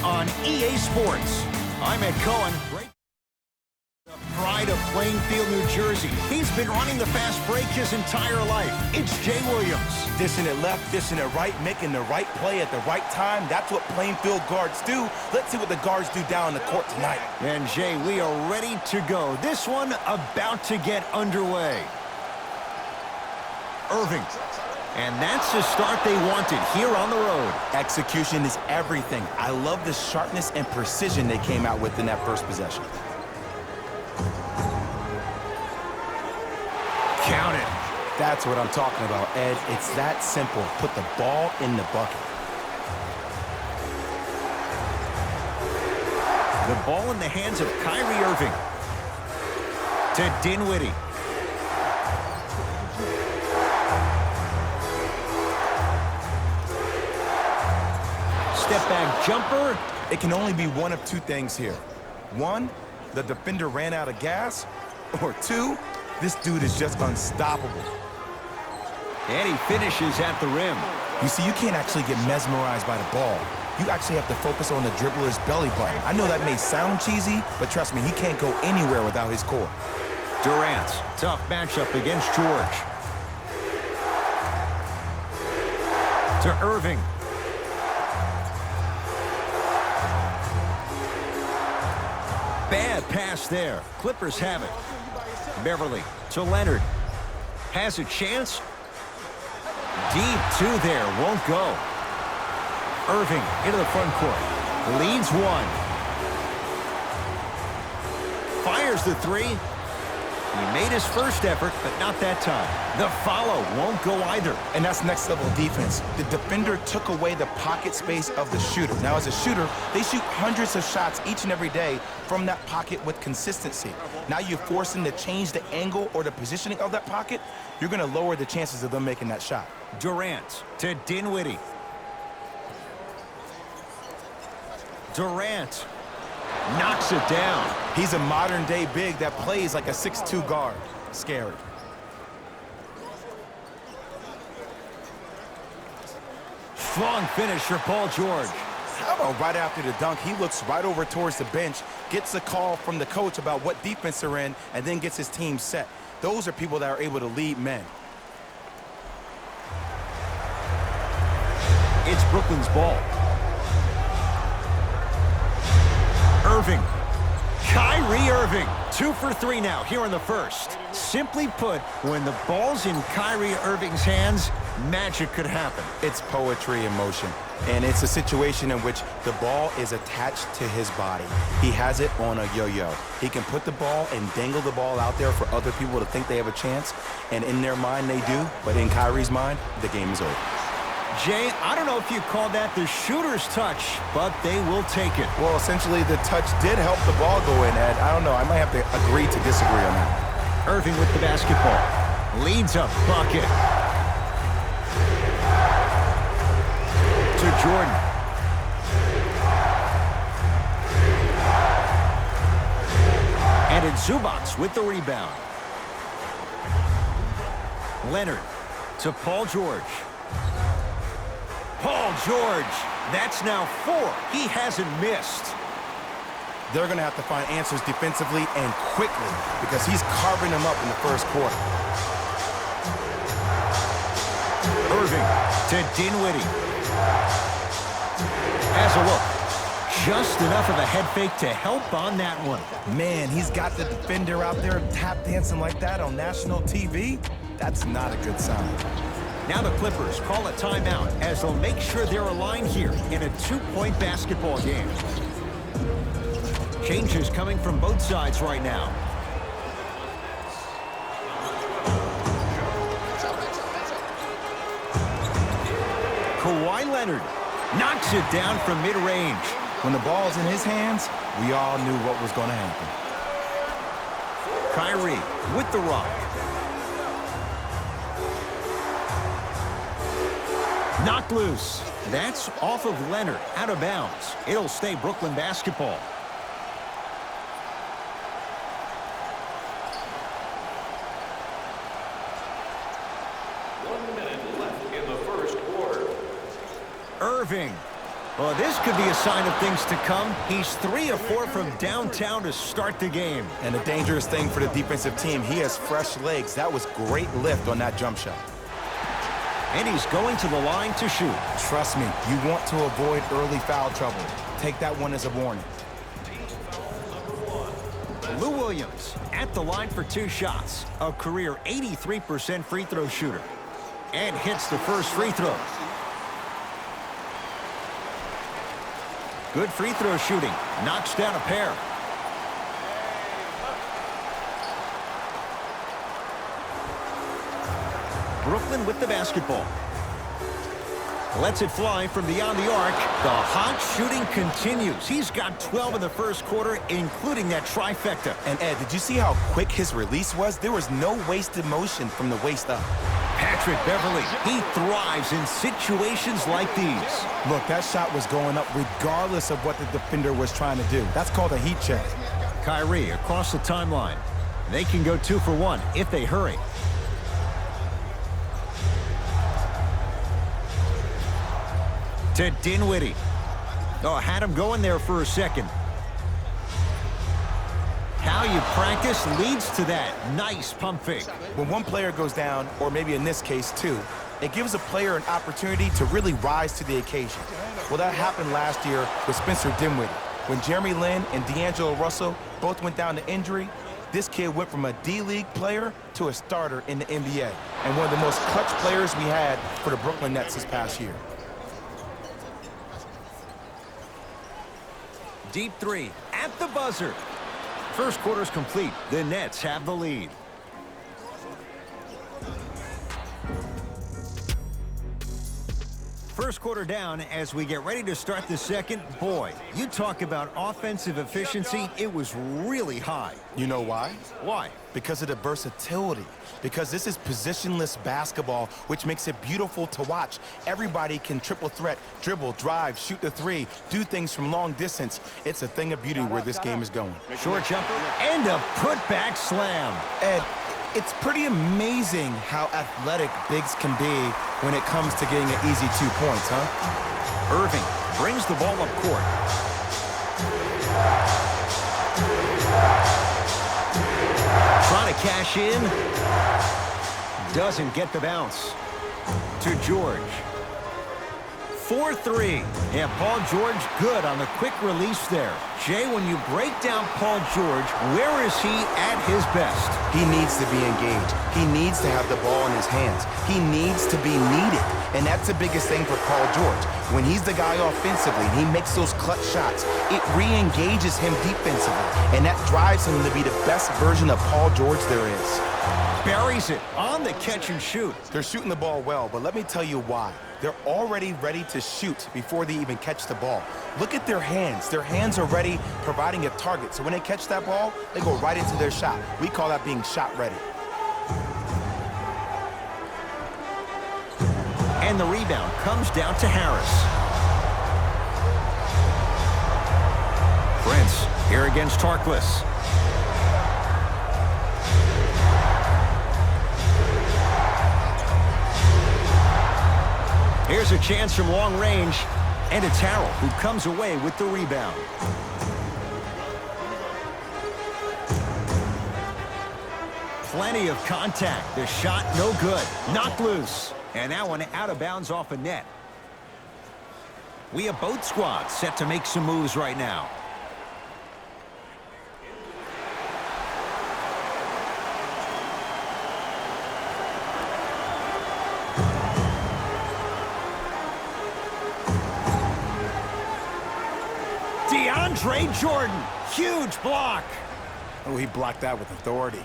on EA Sports. I'm Ed Cohen. Great. The pride of Plainfield, New Jersey. He's been running the fast break his entire life. It's Jay Williams. Dishing it left, dishing it right, making the right play at the right time. That's what Plainfield guards do. Let's see what the guards do down the court tonight. And Jay, we are ready to go. This one about to get underway. Irving. And that's the start they wanted here on the road. Execution is everything. I love the sharpness and precision they came out with in that first possession. Count it. That's what I'm talking about, Ed. It's that simple. Put the ball in the bucket. The ball in the hands of Kyrie Irving. To Dinwiddie. Step back jumper. It can only be one of two things here. One, the defender ran out of gas. Or two, this dude is just unstoppable. And he finishes at the rim. You see, you can't actually get mesmerized by the ball. You actually have to focus on the dribbler's belly button. I know that may sound cheesy, but trust me, he can't go anywhere without his core. Durant, tough matchup against George. To Irving. Bad pass there. Clippers have it. Beverly to Leonard. Has a chance. Deep two there. Won't go. Irving into the front court. Leads one. Fires the three. He made his first effort, but not that time. The follow won't go either. And that's next level defense. The defender took away the pocket space of the shooter. Now, as a shooter, they shoot hundreds of shots each and every day from that pocket with consistency. Now you force them to change the angle or the positioning of that pocket, you're going to lower the chances of them making that shot. Durant to Dinwiddie. Durant knocks it down. He's a modern-day big that plays like a 6'2" guard. Scary. Strong finish for Paul George. How about right after the dunk, he looks right over towards the bench, gets a call from the coach about what defense they're in, and then gets his team set. Those are people that are able to lead men. It's Brooklyn's ball. Irving. Kyrie Irving. 2 for 3 now here in the first. Simply put, when the ball's in Kyrie Irving's hands, magic could happen. It's poetry in motion, and it's a situation in which the ball is attached to his body. He has it on a yo-yo. He can put the ball and dangle the ball out there for other people to think they have a chance, and in their mind they do, but in Kyrie's mind, the game is over. Jay, I don't know if you call that the shooter's touch, but they will take it. Well, essentially, the touch did help the ball go in, Ed. I don't know. I might have to agree to disagree on that. Irving with the basketball. Leads a bucket. To Jordan. And it's Zubac with the rebound. Leonard to Paul George. Paul George, that's now 4. He hasn't missed. They're going to have to find answers defensively and quickly because he's carving them up in the first quarter. Irving to Dinwiddie. Has a look. Just enough of a head fake to help on that one. Man, he's got the defender out there tap dancing like that on national TV. That's not a good sign. Now the Clippers call a timeout as they'll make sure they're aligned here in a 2-point basketball game. Changes coming from both sides right now. Kawhi Leonard knocks it down from mid-range. When the ball's in his hands, we all knew what was going to happen. Kyrie with the rock. Knocked loose. That's off of Leonard, out of bounds. It'll stay Brooklyn basketball. One minute left in the first quarter. Irving Well, this could be a sign of things to come. He's 3 of 4 from downtown to start the game. And the dangerous thing for the defensive team, he has fresh legs. That was great lift on that jump shot. And he's going to the line to shoot. Trust me, you want to avoid early foul trouble. Take that one as a warning. Lou Williams at the line for 2 shots. A career 83% free throw shooter. And hits the first free throw. Good free throw shooting. Knocks down a pair. Brooklyn with the basketball. Lets it fly from beyond the arc. The hot shooting continues. He's got 12 in the first quarter, including that trifecta. And Ed, did you see how quick his release was? There was no wasted motion from the waist up. Patrick Beverley, he thrives in situations like these. Look, that shot was going up regardless of what the defender was trying to do. That's called a heat check. Kyrie across the timeline. They can go 2 for 1 if they hurry. To Dinwiddie. Oh, had him going there for a second. How you practice leads to that. Nice pump fake. When one player goes down, or maybe in this case 2, it gives a player an opportunity to really rise to the occasion. Well, that happened last year with Spencer Dinwiddie. When Jeremy Lin and D'Angelo Russell both went down to injury, this kid went from a D-League player to a starter in the NBA, and one of the most clutch players we had for the Brooklyn Nets this past year. Deep 3 at the buzzer. First quarter's complete. The Nets have the lead. First quarter down as we get ready to start the second. Boy, you talk about offensive efficiency. It was really high. You know why? Why? Because of the versatility. Because this is positionless basketball, which makes it beautiful to watch. Everybody can triple threat, dribble, drive, shoot the 3, do things from long distance. It's a thing of beauty where this game is going. Short jumper and a putback slam. Ed, it's pretty amazing how athletic bigs can be when it comes to getting an easy 2 points, huh? Irving brings the ball up court. Trying to cash in. Doesn't get the bounce. To George. 4-3. Yeah, Paul George good on the quick release there. Jay, when you break down Paul George, where is he at his best? He needs to be engaged. He needs to have the ball in his hands. He needs to be needed. And that's the biggest thing for Paul George. When he's the guy offensively, he makes those clutch shots. It re-engages him defensively. And that drives him to be the best version of Paul George there is. Buries it on the catch and shoot. They're shooting the ball well, but let me tell you why. They're already ready to shoot before they even catch the ball. Look at their hands. Their hands are ready, providing a target. So when they catch that ball, they go right into their shot. We call that being shot ready. And the rebound comes down to Harris. Prince here against Tarkless. Here's a chance from long range, and it's Harrell who comes away with the rebound. Plenty of contact. The shot no good. Knocked loose. And that one out of bounds off a net. We have both squads set to make some moves right now. DeAndre Jordan, huge block. Oh, he blocked that with authority.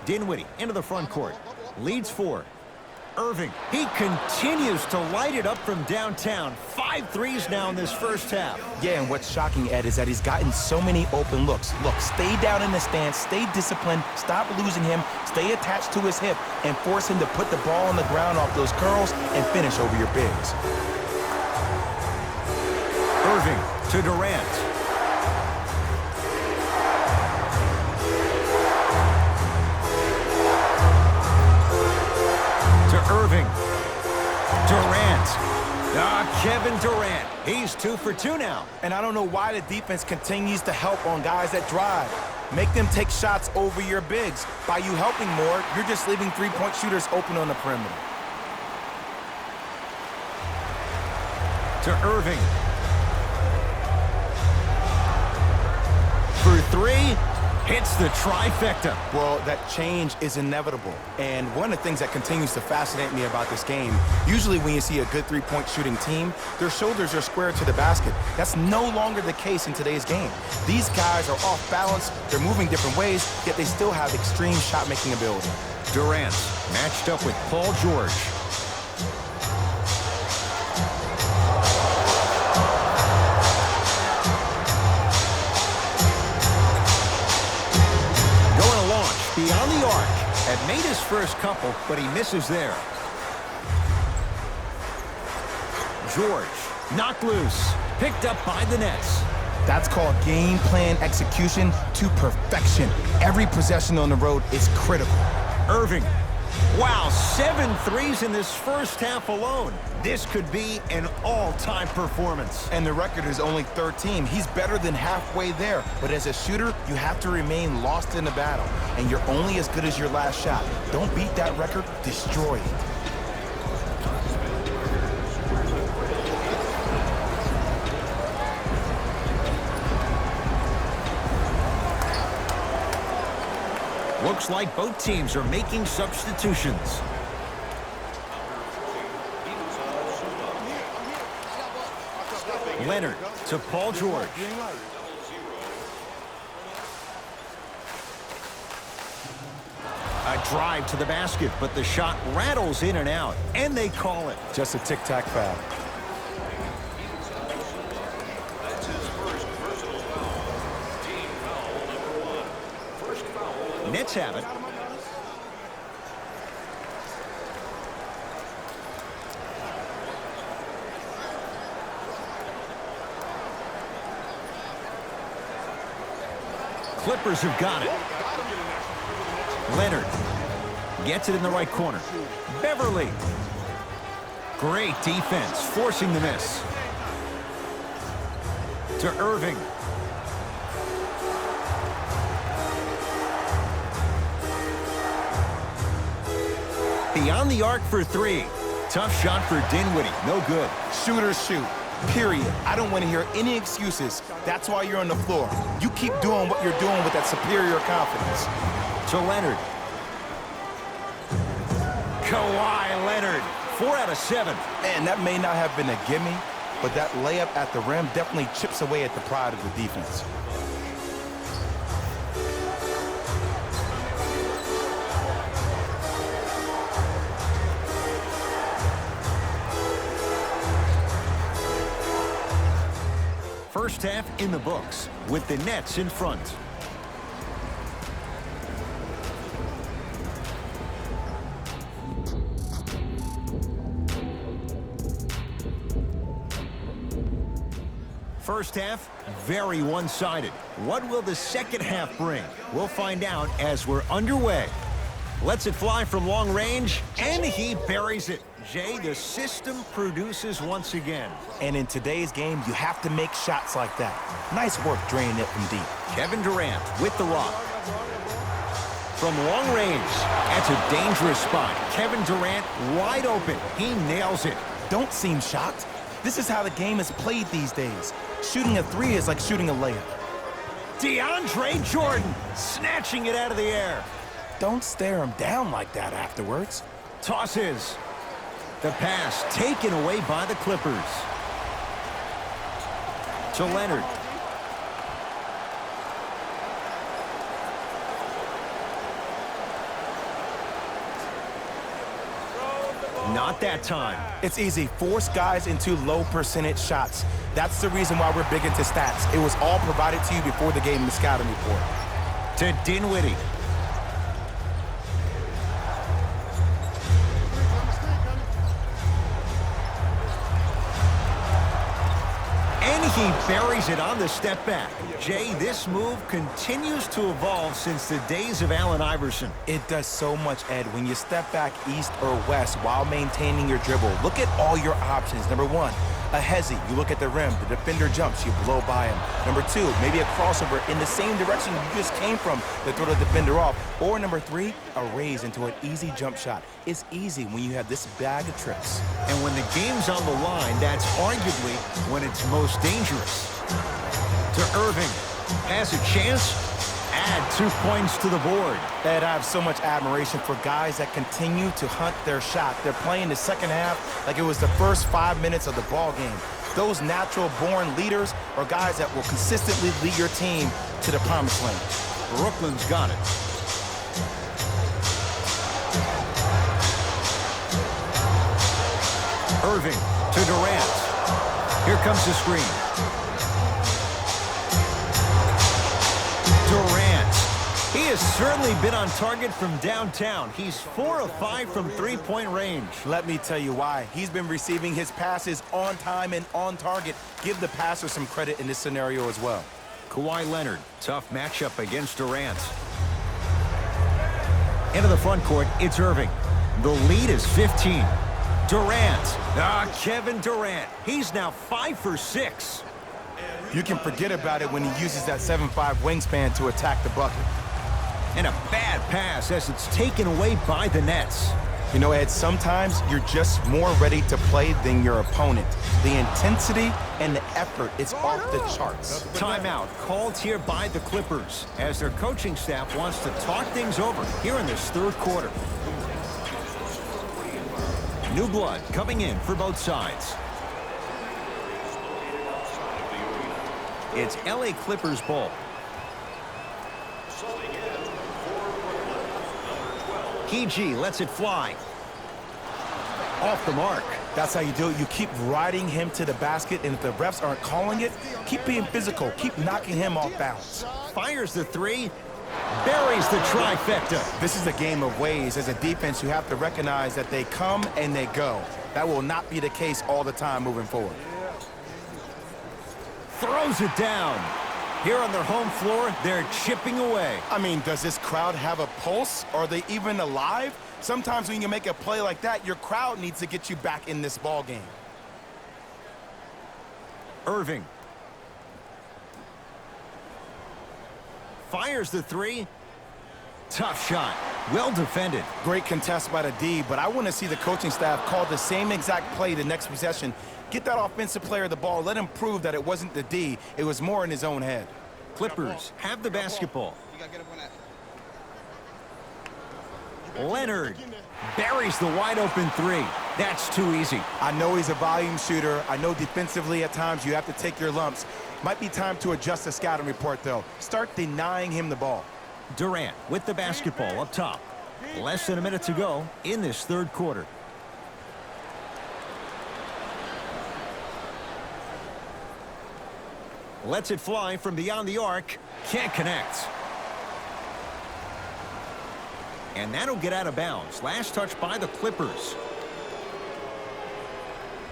Dinwiddie into the front court, leads 4. Irving, he continues to light it up from downtown. 5 threes now in this first half. Yeah, and what's shocking, Ed, is that he's gotten so many open looks. Look, stay down in the stance, stay disciplined, stop losing him, stay attached to his hip, and force him to put the ball on the ground off those curls and finish over your bigs. Irving to Durant. Irving. Durant. Kevin Durant He's 2 for 2 now. And I don't know why the defense continues to help on guys that drive. Make them take shots over your bigs. By you helping more, you're just leaving three-point shooters open on the perimeter. To Irving. For 3, hits the trifecta. Well, that change is inevitable. And one of the things that continues to fascinate me about this game, usually when you see a good three-point shooting team, their shoulders are squared to the basket. That's no longer the case in today's game. These guys are off balance, they're moving different ways, yet they still have extreme shot-making ability. Durant matched up with Paul George. Beyond the arc. Had made his first couple, but he misses there. George knocked loose. Picked up by the Nets. That's called game plan execution to perfection. Every possession on the road is critical. Irving. Wow, 7 threes in this first half alone. This could be an all-time performance. And the record is only 13. He's better than halfway there. But as a shooter, you have to remain lost in the battle. And you're only as good as your last shot. Don't beat that record, destroy it. Looks like both teams are making substitutions. Leonard to Paul George. A drive to the basket, but the shot rattles in and out, and they call it. Just a tic-tac foul. Nets have it. Clippers have got it. Leonard gets it in the right corner. Beverly. Great defense, forcing the miss. To Irving. Beyond the arc for 3. Tough shot for Dinwiddie. No good. Shooters shoot. Period. I don't want to hear any excuses. That's why you're on the floor. You keep doing what you're doing with that superior confidence. To Leonard. Kawhi Leonard. 4 out of 7. And that may not have been a gimme, but that layup at the rim definitely chips away at the pride of the defense. First half in the books with the Nets in front. First half, very one-sided. What will the second half bring? We'll find out as we're underway. Lets it fly from long range, and he buries it. Jay, the system produces once again. And in today's game, you have to make shots like that. Nice work draining it from deep. Kevin Durant with the rock. From long range, that's a dangerous spot. Kevin Durant wide open. He nails it. Don't seem shocked. This is how the game is played these days. Shooting a 3 is like shooting a layup. DeAndre Jordan snatching it out of the air. Don't stare him down like that afterwards. Tosses. The pass taken away by the Clippers. To Leonard. Not that time. It's easy. Force guys into low percentage shots. That's the reason why we're big into stats. It was all provided to you before the game in the scouting report. To Dinwiddie. He buries it on the step back. Jay, this move continues to evolve since the days of Allen Iverson. It does so much, Ed. When you step back east or west while maintaining your dribble, look at all your options. Number 1, A hezi, you look at the rim, the defender jumps, you blow by him. Number 2, maybe a crossover in the same direction you just came from to throw the defender off. Or number 3, a raise into an easy jump shot. It's easy when you have this bag of tricks. And when the game's on the line, that's arguably when it's most dangerous. To Irving. Has a chance. Add 2 points to the board. Ed, I have so much admiration for guys that continue to hunt their shot. They're playing the second half like it was the first 5 minutes of the ball game. Those natural-born leaders are guys that will consistently lead your team to the promised land. Brooklyn's got it. Irving to Durant. Here comes the screen. Durant. He has certainly been on target from downtown. He's 4 of 5 from three-point range. Let me tell you why. He's been receiving his passes on time and on target. Give the passer some credit in this scenario as well. Kawhi Leonard, tough matchup against Durant. Into the front court, it's Irving. The lead is 15. Durant. Kevin Durant. He's now 5 for 6. You can forget about it when he uses that 7'5" wingspan to attack the bucket. And a bad pass as it's taken away by the Nets. You know, Ed, sometimes you're just more ready to play than your opponent. The intensity and the effort, it's off the charts. Timeout called here by the Clippers as their coaching staff wants to talk things over here in this third quarter. New blood coming in for both sides. It's LA Clippers ball. PG lets it fly. Off the mark. That's how you do it. You keep riding him to the basket, and if the refs aren't calling it, keep being physical. Keep knocking him off balance. Fires the 3. Buries the trifecta. This is a game of ways. As a defense, you have to recognize that they come and they go. That will not be the case all the time moving forward. Throws it down. Here on their home floor, they're chipping away. I mean, does this crowd have a pulse? Are they even alive? Sometimes when you make a play like that, your crowd needs to get you back in this ball game. Irving. Fires the 3. Tough shot. Well defended. Great contest by the D, but I want to see the coaching staff call the same exact play the next possession. Get that offensive player the ball. Let him prove that it wasn't the D. It was more in his own head. Clippers have the basketball. Leonard buries the wide open 3. That's too easy. I know he's a volume shooter. I know defensively at times you have to take your lumps. Might be time to adjust the scouting report, though. Start denying him the ball. Durant with the basketball up top. Less than a minute to go in this third quarter. Lets it fly from beyond the arc. Can't connect. And that'll get out of bounds. Last touch by the Clippers.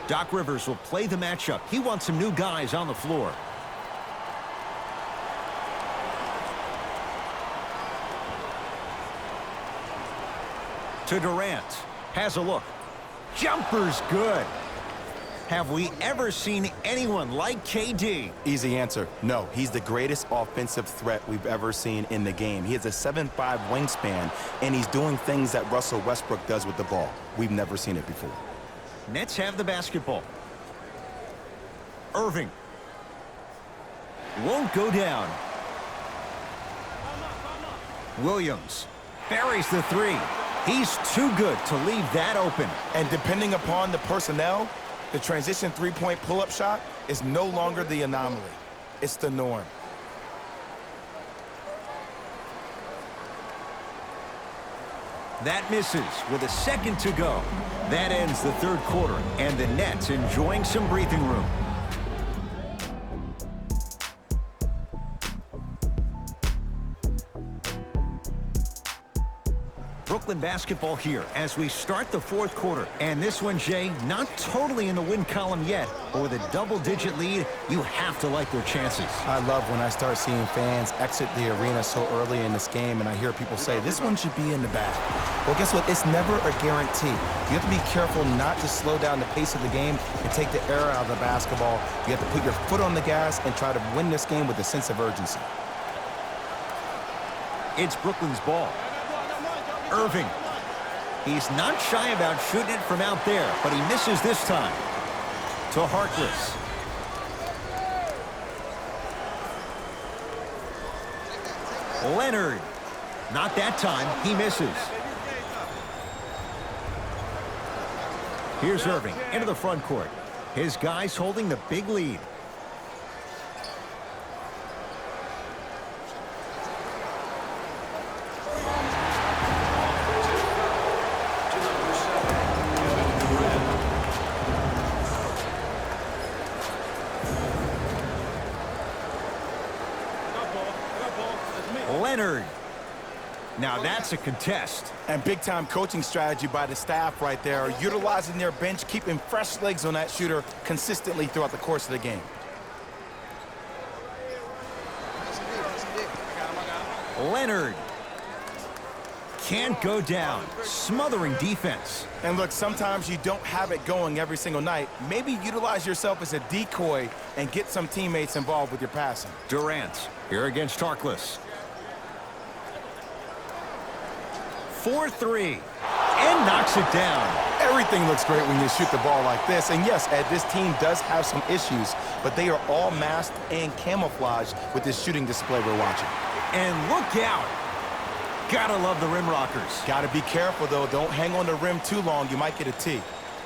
Doc Rivers will play the matchup. He wants some new guys on the floor. To Durant. Has a look. Jumper's good. Have we ever seen anyone like KD? Easy answer. No, he's the greatest offensive threat we've ever seen in the game. He has a 7'5" wingspan, and he's doing things that Russell Westbrook does with the ball. We've never seen it before. Nets have the basketball. Irving. Won't go down. Williams buries the 3. He's too good to leave that open. And depending upon the personnel, the transition three-point pull-up shot is no longer the anomaly. It's the norm. That misses with a second to go. That ends the third quarter, and the Nets enjoying some breathing room. Brooklyn basketball here as we start the fourth quarter. And this one, Jay, not totally in the win column yet, but with a double-digit lead, you have to like their chances. I love when I start seeing fans exit the arena so early in this game, and I hear people say, this one should be in the bag. Well, guess what? It's never a guarantee. You have to be careful not to slow down the pace of the game and take the air out of the basketball. You have to put your foot on the gas and try to win this game with a sense of urgency. It's Brooklyn's ball. Irving. He's not shy about shooting it from out there, but he misses this time. To Harkless. Leonard. Not that time. He misses. Here's Irving into the front court. His guys holding the big lead. Leonard. Now that's a contest. And big-time coaching strategy by the staff right there, utilizing their bench, keeping fresh legs on that shooter consistently throughout the course of the game. Leonard. Can't go down. Smothering defense. And look, sometimes you don't have it going every single night. Maybe utilize yourself as a decoy and get some teammates involved with your passing. Durant here against Harkless. 4-3 and knocks it down. Everything looks great when you shoot the ball like this. And yes, Ed, this team does have some issues, but they are all masked and camouflaged with this shooting display we're watching. And look out. Gotta love the rim rockers. Gotta be careful, though. Don't hang on the rim too long. You might get a tee.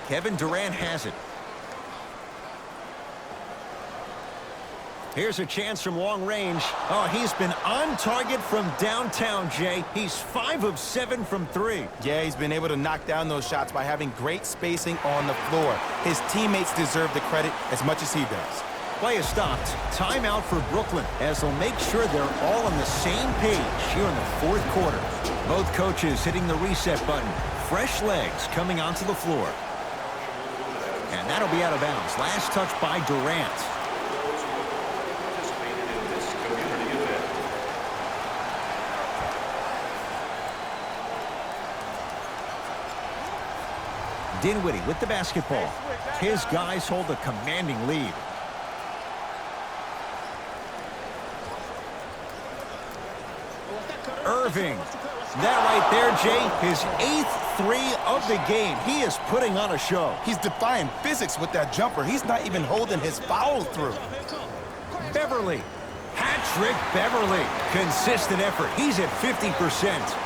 Kevin Durant has it. Here's a chance from long range. Oh, he's been on target from downtown, Jay. He's 5 of 7 from 3. Yeah, he's been able to knock down those shots by having great spacing on the floor. His teammates deserve the credit as much as he does. Play is stopped. Timeout for Brooklyn as they'll make sure they're all on the same page here in the fourth quarter. Both coaches hitting the reset button. Fresh legs coming onto the floor. And that'll be out of bounds. Last touch by Durant. Dinwiddie with the basketball. His guys hold a commanding lead. Irving. That right there, Jay, his 8th 3 of the game. He is putting on a show. He's defying physics with that jumper. He's not even holding his foul through. Beverly. Patrick Beverly. Consistent effort. He's at 50%.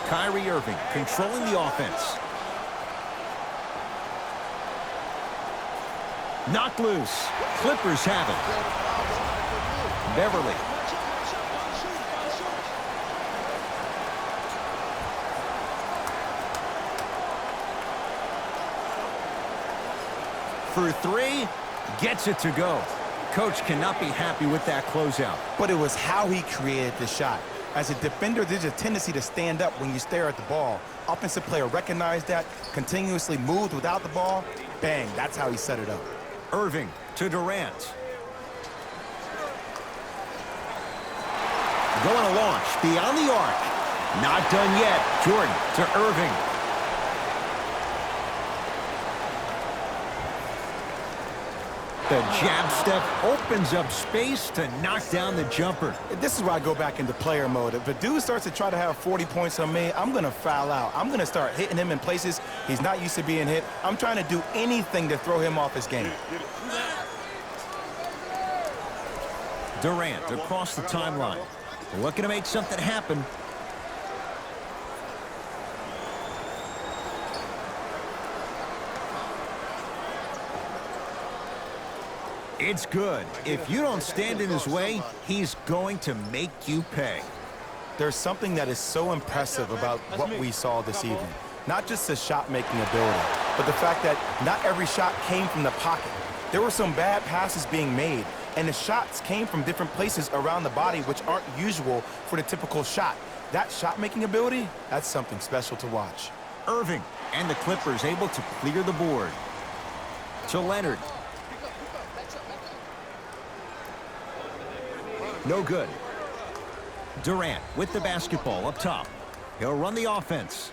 Kyrie Irving controlling the offense. Knocked loose. Clippers have it. Beverly. For 3, gets it to go. Coach cannot be happy with that closeout. But it was how he created the shot. As a defender, there's a tendency to stand up when you stare at the ball. Offensive player recognized that, continuously moved without the ball. Bang, that's how he set it up. Irving to Durant. Going to launch beyond the arc. Not done yet. Jordan to Irving. The jab step opens up space to knock down the jumper. This is where I go back into player mode. If a dude starts to try to have 40 points on me, I'm going to foul out. I'm going to start hitting him in places he's not used to being hit. I'm trying to do anything to throw him off his game. Durant across the timeline. Looking to make something happen. It's good. If you don't stand in his way, he's going to make you pay. There's something that is so impressive about what we saw this evening. Not just the shot-making ability, but the fact that not every shot came from the pocket. There were some bad passes being made, And the shots came from different places around the body, which aren't usual for the typical shot. That shot-making ability, that's something special to watch. Irving and the Clippers able to clear the board. To Leonard. No good. Durant with the basketball up top. He'll run the offense.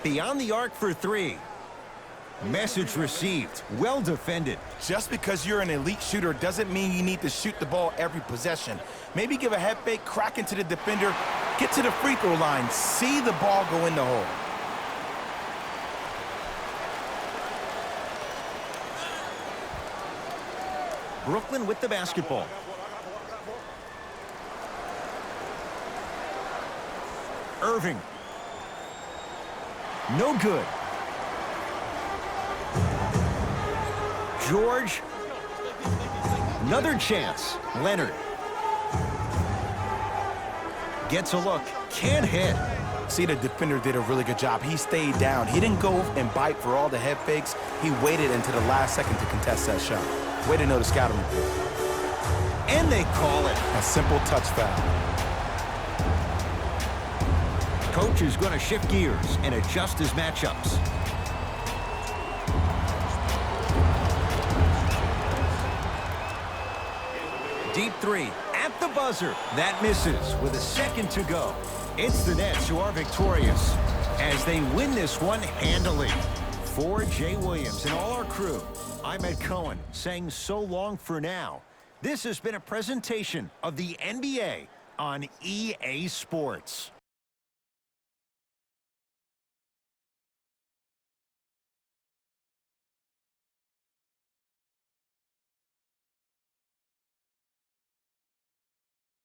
Beyond the arc for three. Message received. Well defended. Just because you're an elite shooter doesn't mean you need to shoot the ball every possession. Maybe give a head fake, crack into the defender, get to the free throw line, see the ball go in the hole. Brooklyn with the basketball. Irving. No good. George. Another chance. Leonard. Gets a look. Can't hit. See, the defender did a really good job. He stayed down. He didn't go and bite for all the head fakes. He waited until the last second to contest that shot. Way to know the scouting report. And they call it. A simple touch foul. Coach is going to shift gears and adjust his matchups. Deep three at the buzzer. That misses with a second to go. It's the Nets who are victorious as they win this one handily. For Jay Williams and all our crew, I'm Ed Cohen saying so long for now. This has been a presentation of the NBA on EA Sports.